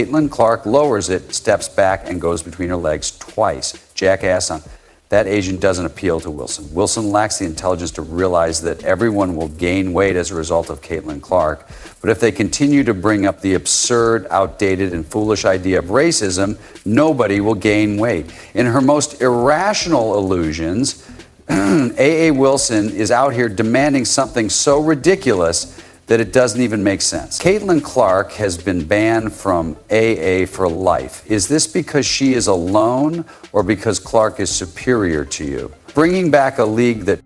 Caitlin Clark lowers it, steps back, and goes between her legs twice. Jackass on. That Asian doesn't appeal to Wilson. Wilson lacks the intelligence to realize that everyone will gain weight as a result of Caitlin Clark. But if they continue to bring up the absurd, outdated, and foolish idea of racism, nobody will gain weight. In her most irrational illusions, A.A. Wilson is out here demanding something so ridiculous that it doesn't even make sense. Caitlin Clark has been banned from AA for life. Is this because she is alone or because Clark is superior to you? Bringing back a league that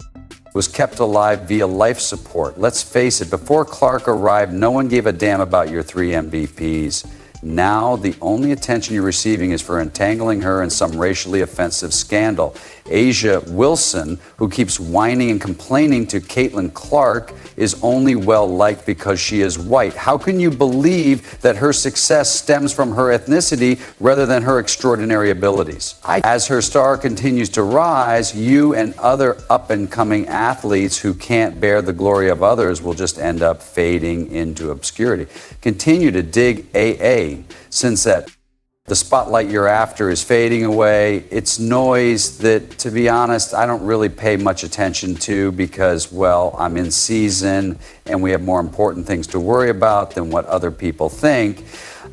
was kept alive via life support. Let's face it, before Clark arrived, no one gave a damn about your 3 MVPs. Now, the only attention you're receiving is for entangling her in some racially offensive scandal. Asia Wilson, who keeps whining and complaining to Caitlin Clark, is only well-liked because she is white. How can you believe that her success stems from her ethnicity rather than her extraordinary abilities? As her star continues to rise, you and other up-and-coming athletes who can't bear the glory of others will just end up fading into obscurity. Continue to dig AA, since that the spotlight you're after is fading away. It's noise that, to be honest, I don't really pay much attention to because, well, I'm in season and we have more important things to worry about than what other people think.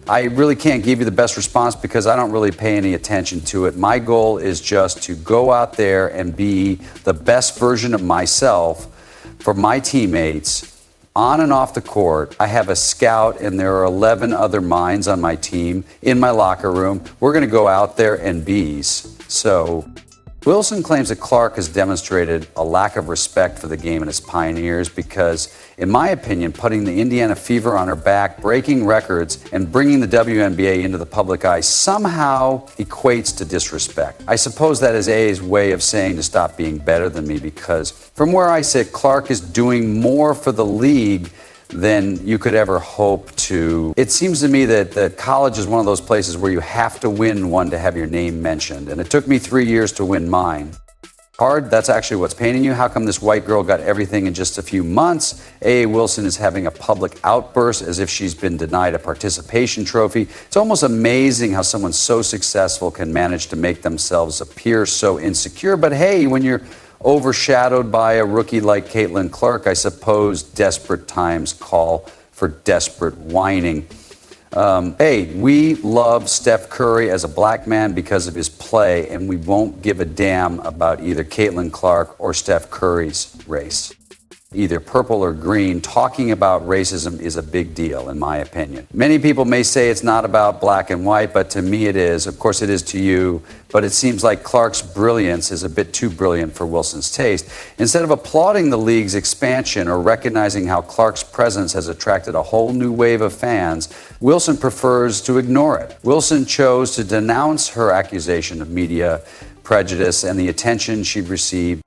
I really can't give you the best response because I don't really pay any attention to it. My goal is just to go out there and be the best version of myself for my teammates. On and off the court, I have a scout, and there are 11 other minds on my team in my locker room. We're going to go out there and bees. So, Wilson claims that Clark has demonstrated a lack of respect for the game and its pioneers because, in my opinion, putting the Indiana Fever on her back, breaking records, and bringing the WNBA into the public eye somehow equates to disrespect. I suppose that is A's way of saying to stop being better than me because, from where I sit, Clark is doing more for the league than you could ever hope to. It seems to me that college is one of those places where you have to win one to have your name mentioned, and it took me 3 years to win mine. Hard, that's actually what's paining you. How come this white girl got everything in just a few months? A.A. Wilson is having a public outburst as if she's been denied a participation trophy. It's almost amazing how someone so successful can manage to make themselves appear so insecure. But hey, when you're overshadowed by a rookie like Caitlin Clark, I suppose desperate times call for desperate whining. Hey, we love Steph Curry as a black man because of his play, and we won't give a damn about either Caitlin Clark or Steph Curry's race. Either purple or green, talking about racism is a big deal, in my opinion. Many people may say it's not about black and white, but to me it is. Of course it is to you, but it seems like Clark's brilliance is a bit too brilliant for Wilson's taste. Instead of applauding the league's expansion or recognizing how Clark's presence has attracted a whole new wave of fans, Wilson prefers to ignore it. Wilson chose to denounce her accusation of media prejudice and the attention she received.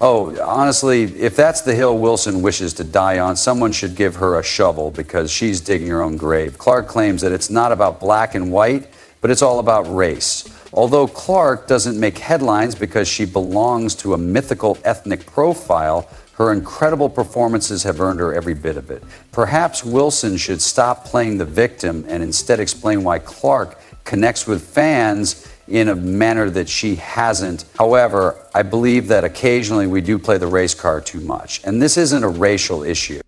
Oh, honestly, if that's the hill Wilson wishes to die on, someone should give her a shovel because she's digging her own grave. Clark claims that it's not about black and white, but it's all about race. Although Clark doesn't make headlines because she belongs to a mythical ethnic profile, her incredible performances have earned her every bit of it. Perhaps Wilson should stop playing the victim and instead explain why Clark connects with fans in a manner that she hasn't. However, I believe that occasionally we do play the race card too much. And this isn't a racial issue.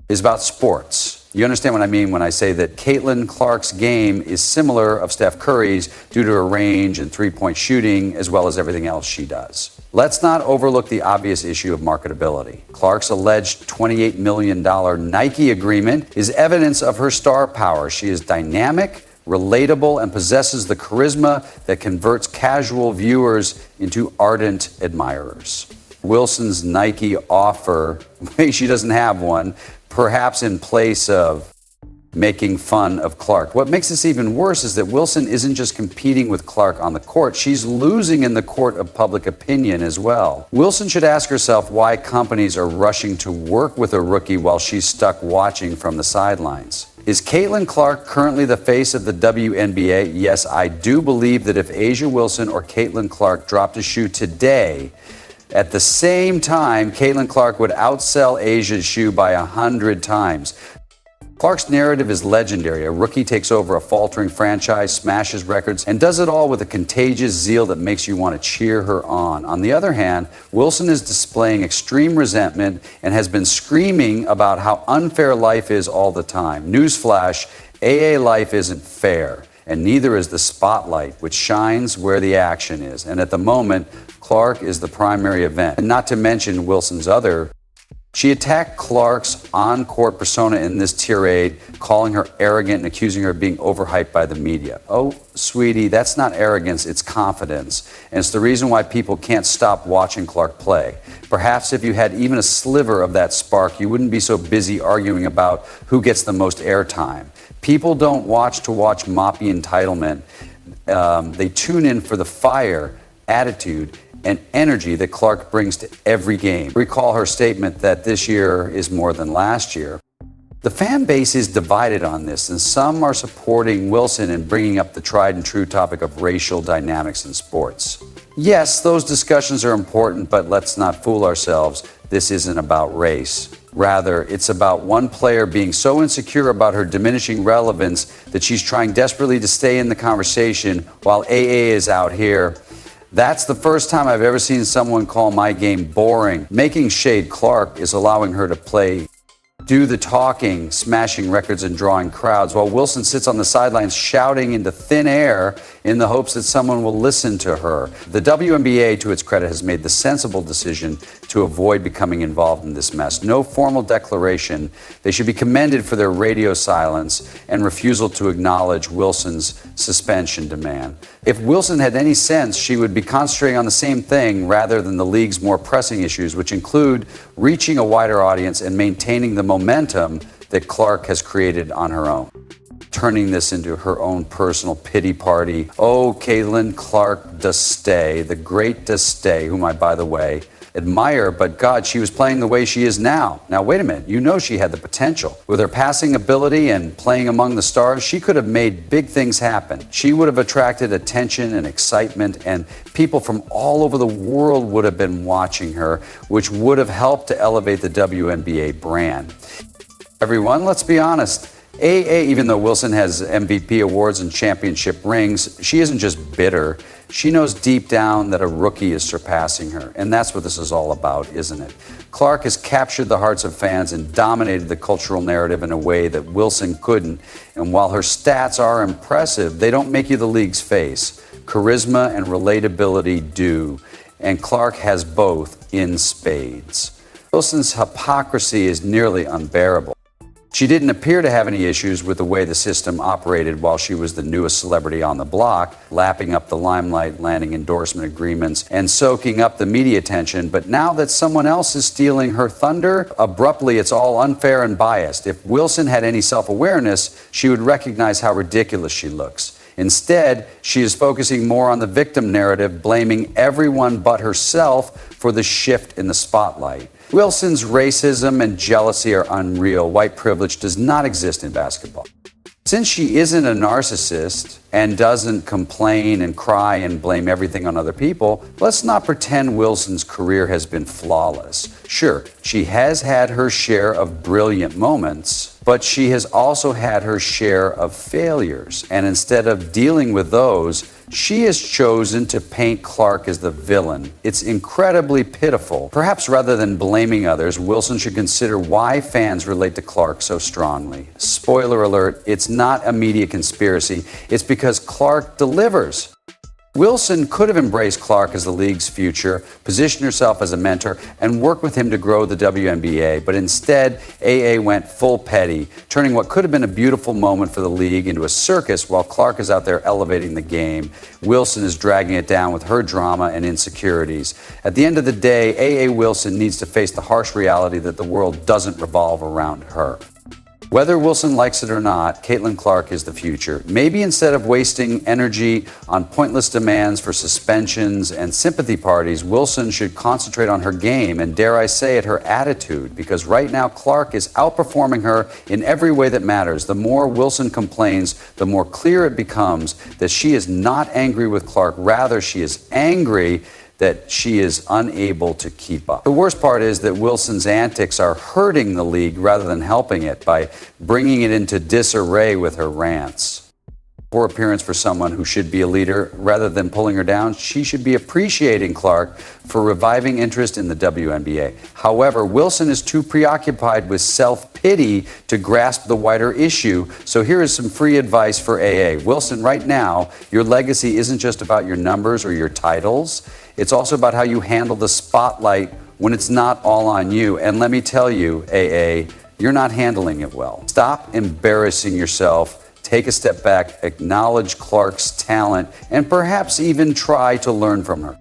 It's about sports. You understand what I mean when I say that Caitlin Clark's game is similar of Steph Curry's due to her range and three-point shooting as well as everything else she does. Let's not overlook the obvious issue of marketability. Clark's alleged $28 million Nike agreement is evidence of her star power. She is dynamic, relatable, and possesses the charisma that converts casual viewers into ardent admirers. Wilson's Nike offer, she doesn't have one, perhaps in place of making fun of Clark. What makes this even worse is that Wilson isn't just competing with Clark on the court, she's losing in the court of public opinion as well. Wilson should ask herself why companies are rushing to work with a rookie while she's stuck watching from the sidelines. Is Caitlin Clark currently the face of the WNBA? Yes, I do believe that if Asia Wilson or Caitlin Clark dropped a shoe today, at the same time, Caitlin Clark would outsell Asia's shoe by 100 times. Clark's narrative is legendary. A rookie takes over a faltering franchise, smashes records, and does it all with a contagious zeal that makes you want to cheer her on. On the other hand, Wilson is displaying extreme resentment and has been screaming about how unfair life is all the time. Newsflash, AA life isn't fair, and neither is the spotlight, which shines where the action is. And at the moment, Clark is the primary event. And not to mention Wilson's other. She attacked Clark's on-court persona in this tirade, calling her arrogant and accusing her of being overhyped by the media. Oh, sweetie, that's not arrogance, it's confidence. And it's the reason why people can't stop watching Clark play. Perhaps if you had even a sliver of that spark, you wouldn't be so busy arguing about who gets the most airtime. People don't watch to watch moppy entitlement. They tune in for the fire, attitude, and energy that Clark brings to every game. Recall her statement that this year is more than last year. The fan base is divided on this, and some are supporting Wilson in bringing up the tried and true topic of racial dynamics in sports. Yes, those discussions are important, but let's not fool ourselves. This isn't about race. Rather, it's about one player being so insecure about her diminishing relevance that she's trying desperately to stay in the conversation while AA is out here. That's the first time I've ever seen someone call my game boring. Making shade Clark is allowing her to do the talking, smashing records and drawing crowds, while Wilson sits on the sidelines shouting into thin air in the hopes that someone will listen to her. The WNBA, to its credit, has made the sensible decision to avoid becoming involved in this mess. No formal declaration. They should be commended for their radio silence and refusal to acknowledge Wilson's suspension demand. If Wilson had any sense, she would be concentrating on the same thing rather than the league's more pressing issues, which include reaching a wider audience and maintaining the momentum that Clark has created on her own. Turning this into her own personal pity party. Oh, Caitlin Clark Dustay, the great Dustay, whom I, by the way, admire, but God, she was playing the way she is now. Now, wait a minute, you know she had the potential. With her passing ability and playing among the stars, she could have made big things happen. She would have attracted attention and excitement, and people from all over the world would have been watching her, which would have helped to elevate the WNBA brand. Everyone, let's be honest. AA, even though Wilson has MVP awards and championship rings, she isn't just bitter. She knows deep down that a rookie is surpassing her, and that's what this is all about, isn't it? Clark has captured the hearts of fans and dominated the cultural narrative in a way that Wilson couldn't, and while her stats are impressive, they don't make you the league's face. Charisma and relatability do, and Clark has both in spades. Wilson's hypocrisy is nearly unbearable. She didn't appear to have any issues with the way the system operated while she was the newest celebrity on the block, lapping up the limelight, landing endorsement agreements, and soaking up the media attention. But now that someone else is stealing her thunder, abruptly it's all unfair and biased. If Wilson had any self-awareness, she would recognize how ridiculous she looks. Instead, she is focusing more on the victim narrative, blaming everyone but herself for the shift in the spotlight. Wilson's racism and jealousy are unreal. White privilege does not exist in basketball. Since she isn't a narcissist and doesn't complain and cry and blame everything on other people, let's not pretend Wilson's career has been flawless. Sure, she has had her share of brilliant moments, but she has also had her share of failures. And instead of dealing with those, she has chosen to paint Clark as the villain. It's incredibly pitiful. Perhaps rather than blaming others, Wilson should consider why fans relate to Clark so strongly. Spoiler alert, it's not a media conspiracy. It's because Clark delivers. Wilson could have embraced Clark as the league's future, positioned herself as a mentor, and worked with him to grow the WNBA. But instead, AA went full petty, turning what could have been a beautiful moment for the league into a circus while Clark is out there elevating the game. Wilson is dragging it down with her drama and insecurities. At the end of the day, AA Wilson needs to face the harsh reality that the world doesn't revolve around her. Whether Wilson likes it or not, Caitlin Clark is the future. Maybe instead of wasting energy on pointless demands for suspensions and sympathy parties, Wilson should concentrate on her game and, dare I say it, her attitude, because right now Clark is outperforming her in every way that matters. The more Wilson complains, the more clear it becomes that she is not angry with Clark. Rather, she is angry that she is unable to keep up. The worst part is that Wilson's antics are hurting the league rather than helping it by bringing it into disarray with her rants. Poor appearance for someone who should be a leader. Rather than pulling her down, she should be appreciating Clark for reviving interest in the WNBA. However, Wilson is too preoccupied with self-pity to grasp the wider issue. So here is some free advice for AA. Wilson, right now, your legacy isn't just about your numbers or your titles. It's also about how you handle the spotlight when it's not all on you. And let me tell you, AA, you're not handling it well. Stop embarrassing yourself. Take a step back, acknowledge Clark's talent, and perhaps even try to learn from her.